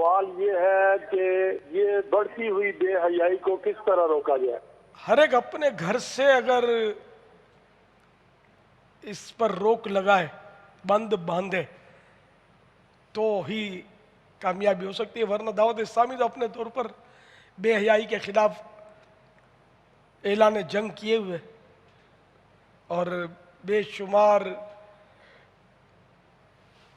سوال یہ ہے کہ یہ بڑھتی ہوئی بے حیائی کو کس طرح روکا جائے؟ ہر ایک اپنے گھر سے اگر اس پر روک لگائے، بند باندھے، تو ہی کامیابی ہو سکتی ہے، ورنہ دعوت اسلامی تو اپنے طور پر بے حیائی کے خلاف اعلان جنگ کیے ہوئے، اور بے شمار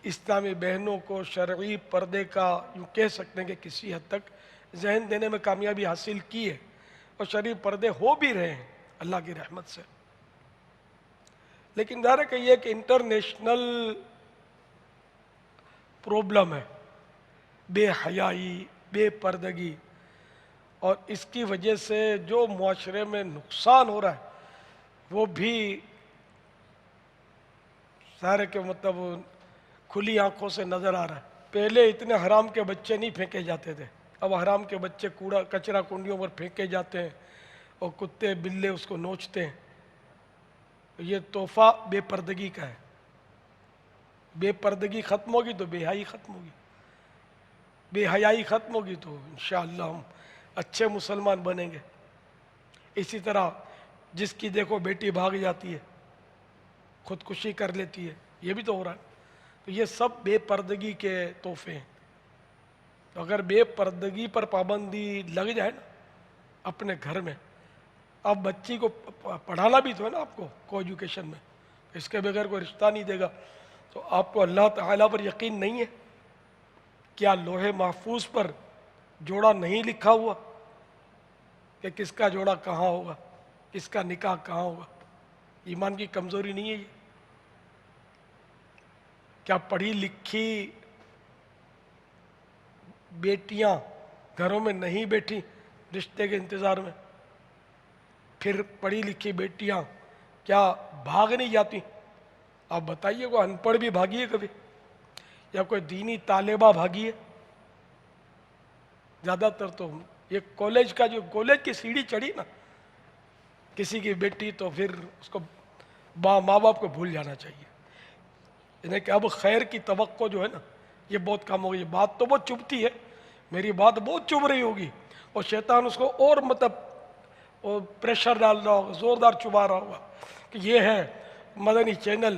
اسلامی بہنوں کو شرعی پردے کا یوں کہہ سکتے ہیں کہ کسی حد تک ذہن دینے میں کامیابی حاصل کی ہے، اور شرعی پردے ہو بھی رہے ہیں اللہ کی رحمت سے۔ لیکن ظاہر ہے کہ یہ ایک انٹرنیشنل پرابلم ہے، بے حیائی، بے پردگی، اور اس کی وجہ سے جو معاشرے میں نقصان ہو رہا ہے وہ بھی ظاہر ہے کہ مطلب کھلی آنکھوں سے نظر آ رہا ہے۔ پہلے اتنے حرام کے بچے نہیں پھینکے جاتے تھے، اب حرام کے بچے کوڑا کچرا کنڈیوں پر پھینکے جاتے ہیں، اور کتے بلے اس کو نوچتے ہیں۔ یہ تحفہ بے پردگی کا ہے۔ بے پردگی ختم ہوگی تو بے حیائی ختم ہوگی، بے حیائی ختم ہوگی تو انشاءاللہ ہم اچھے مسلمان بنیں گے۔ اسی طرح جس کی دیکھو بیٹی بھاگ جاتی ہے، خودکشی کر لیتی ہے، یہ بھی تو ہو رہا ہے۔ تو یہ سب بے پردگی کے تحفے ہیں۔ تو اگر بے پردگی پر پابندی لگ جائے نا اپنے گھر میں، اب بچی کو پڑھانا بھی تو ہے نا آپ کو ایجوکیشن میں، اس کے بغیر کوئی رشتہ نہیں دے گا۔ تو آپ کو اللہ تعالیٰ پر یقین نہیں ہے؟ کیا لوح محفوظ پر جوڑا نہیں لکھا ہوا کہ کس کا جوڑا کہاں ہوگا، کس کا نکاح کہاں ہوگا؟ ایمان کی کمزوری نہیں ہے یہ؟ کیا پڑھی لکھی بیٹیاں گھروں میں نہیں بیٹھی رشتے کے انتظار میں؟ پھر پڑھی لکھی بیٹیاں کیا بھاگ نہیں جاتی؟ آپ بتائیے، کوئی ان پڑھ بھی بھاگی ہے کبھی؟ یا کوئی دینی طالبہ بھاگی ہے؟ زیادہ تر تو یہ کالج کی سیڑھی چڑھی نا کسی کی بیٹی، تو پھر اس کو ماں باپ کو بھول جانا چاہیے، یعنی کہ اب خیر کی توقع جو ہے نا یہ بہت کم ہو گئی۔ بات تو بہت چبھتی ہے، میری بات بہت چبھ رہی ہوگی، اور شیطان اس کو اور مطلب پریشر ڈال رہا ہوگا، زوردار چبھا رہا ہوگا کہ یہ ہے مدنی چینل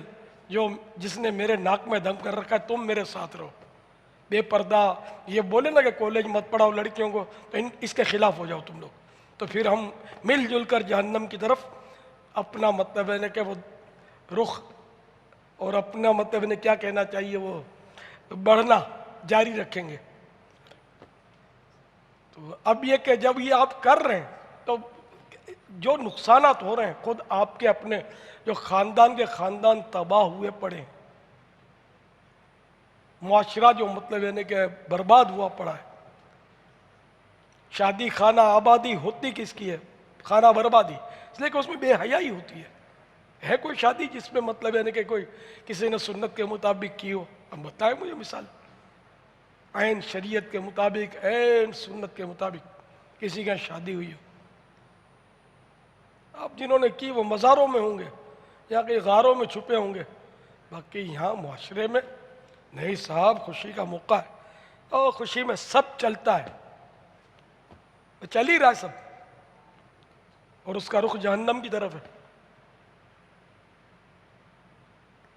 جس نے میرے ناک میں دم کر رکھا ہے، تم میرے ساتھ رہو۔ بے پردہ یہ بولے نا کہ کالج مت پڑھاؤ لڑکیوں کو، تو اس کے خلاف ہو جاؤ تم لوگ، تو پھر ہم مل جل کر جہنم کی طرف اپنا مطلب ہے کہ وہ رخ، اور اپنا مطلب انہیں کیا کہنا چاہیے، وہ بڑھنا جاری رکھیں گے۔ تو اب یہ کہ جب یہ آپ کر رہے ہیں تو جو نقصانات ہو رہے ہیں خود آپ کے اپنے جو خاندان تباہ ہوئے پڑے ہیں، معاشرہ جو مطلب یعنی کہ برباد ہوا پڑا ہے۔ شادی خانہ آبادی ہوتی کس کی ہے؟ خانہ بربادی، اس لیے کہ اس میں بے حیائی ہوتی ہے کوئی شادی جس میں مطلب یعنی کہ کوئی کسی نے سنت کے مطابق کی ہو؟ اب بتائیں مجھے مثال، عین شریعت کے مطابق، عین سنت کے مطابق کسی کا شادی ہوئی ہو؟ اب جنہوں نے کی وہ مزاروں میں ہوں گے یا کئی غاروں میں چھپے ہوں گے، باقی یہاں معاشرے میں نہیں صاحب، خوشی کا موقع ہے، اور خوشی میں سب چلتا ہے، چل ہی رہا ہے سب، اور اس کا رخ جہنم کی طرف ہے۔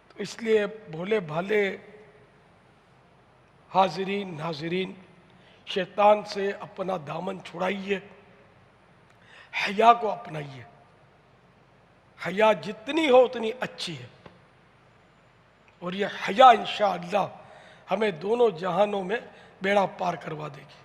تو اس لیے بھولے بھالے حاضرین ناظرین، شیطان سے اپنا دامن چھڑائیے، حیا کو اپنائیے۔ حیا جتنی ہو اتنی اچھی ہے، اور یہ حیا انشاءاللہ ہمیں دونوں جہانوں میں بیڑا پار کروا دے گی۔